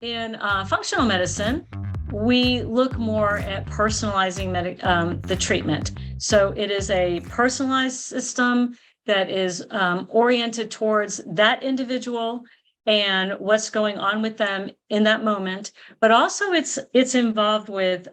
In functional medicine, we look more at personalizing the treatment. So it is a personalized system that is oriented towards that individual and what's going on with them in that moment. But also, it's involved with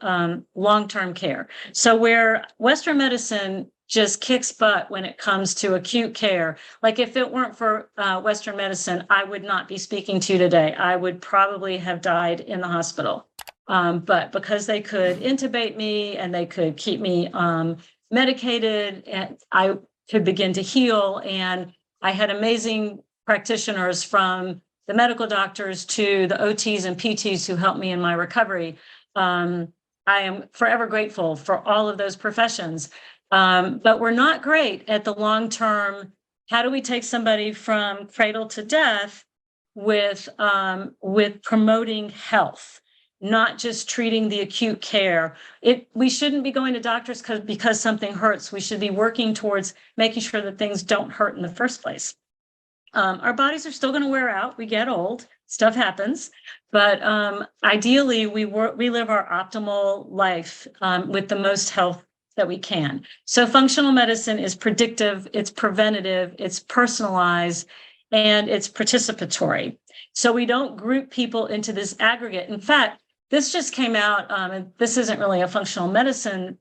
long-term care. So where Western medicine just kicks butt when it comes to acute care. Like if it weren't for Western medicine, I would not be speaking to you today. I would probably have died in the hospital. But because they could intubate me and they could keep me medicated, and I could begin to heal. And I had amazing practitioners, from the medical doctors to the OTs and PTs, who helped me in my recovery. I am forever grateful for all of those professions. But we're not great at the long term. How do we take somebody from cradle to death with promoting health, not just treating the acute care? We shouldn't be going to doctors because something hurts. We should be working towards making sure that things don't hurt in the first place. Our bodies are still going to wear out. We get old, stuff happens, but ideally we live our optimal life with the most health that we can. So functional medicine is predictive, it's preventative, it's personalized, and it's participatory. So we don't group people into this aggregate. In fact, this just came out, and this isn't really a functional medicine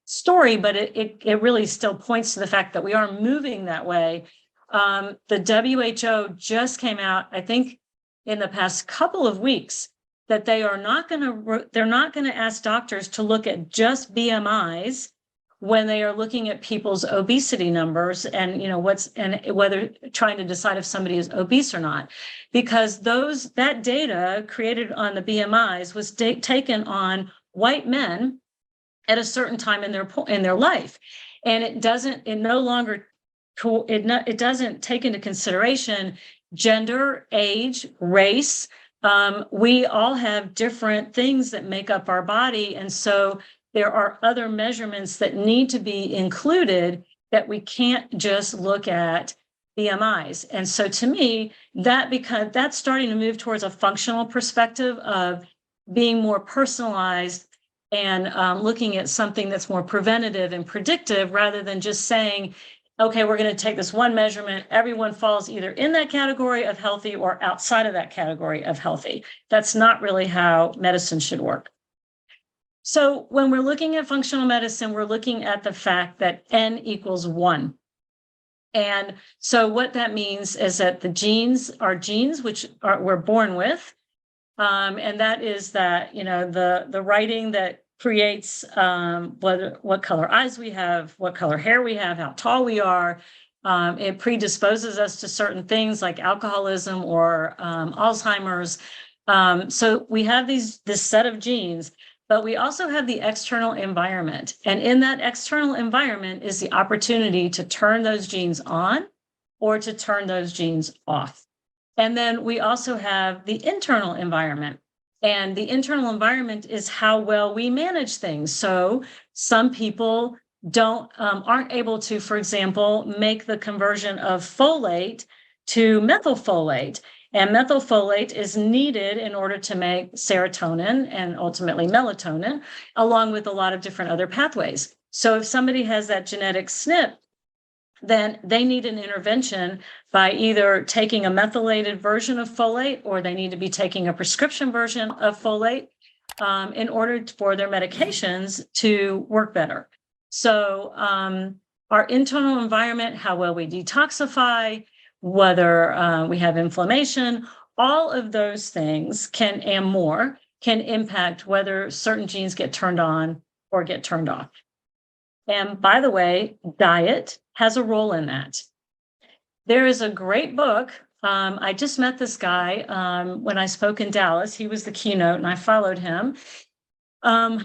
story, but it really still points to the fact that we are moving that way. The WHO just came out, I think, in the past couple of weeks, that they're not going to ask doctors to look at just BMIs when they are looking at people's obesity numbers and whether trying to decide if somebody is obese or not, because that data created on the BMIs was taken on white men at a certain time in their life, and it doesn't take into consideration gender, age, race. We all have different things that make up our body. And so there are other measurements that need to be included, that we can't just look at BMIs. And so to me, that's starting to move towards a functional perspective of being more personalized and looking at something that's more preventative and predictive, rather than just saying, okay, we're going to take this one measurement. Everyone falls either in that category of healthy or outside of that category of healthy. That's not really how medicine should work. So when we're looking at functional medicine, we're looking at the fact that N equals 1. And so what that means is that the genes are genes, which we're born with. And that is that, the writing that creates what color eyes we have, what color hair we have, how tall we are. It predisposes us to certain things like alcoholism or Alzheimer's. So we have this set of genes, but we also have the external environment. And in that external environment is the opportunity to turn those genes on or to turn those genes off. And then we also have the internal environment. And the internal environment is how well we manage things. So some people aren't able to, for example, make the conversion of folate to methylfolate. And methylfolate is needed in order to make serotonin and ultimately melatonin, along with a lot of different other pathways. So if somebody has that genetic SNP, then they need an intervention by either taking a methylated version of folate, or they need to be taking a prescription version of folate in order for their medications to work better. So our internal environment, how well we detoxify, whether we have inflammation, all of those things can impact whether certain genes get turned on or get turned off. And by the way, diet has a role in that. There is a great book. I just met this guy when I spoke in Dallas. He was the keynote, and I followed him.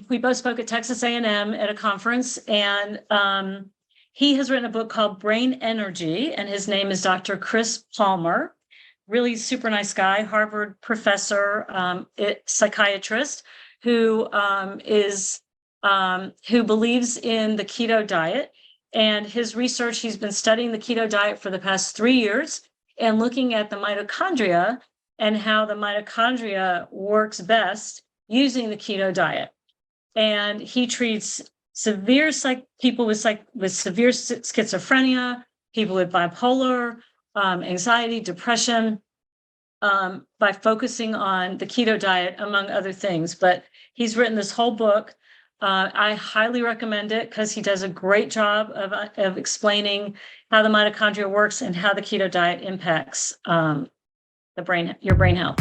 We both spoke at Texas A&M at a conference, and he has written a book called Brain Energy, and his name is Dr. Chris Palmer. Really super nice guy, Harvard professor, psychiatrist, who believes in the keto diet. And his research, he's been studying the keto diet for the past 3 years and looking at the mitochondria and how the mitochondria works best using the keto diet. And he treats people with severe schizophrenia, people with bipolar, anxiety, depression, by focusing on the keto diet, among other things. But he's written this whole book. I highly recommend it because he does a great job of explaining how the mitochondria works and how the keto diet impacts your brain health.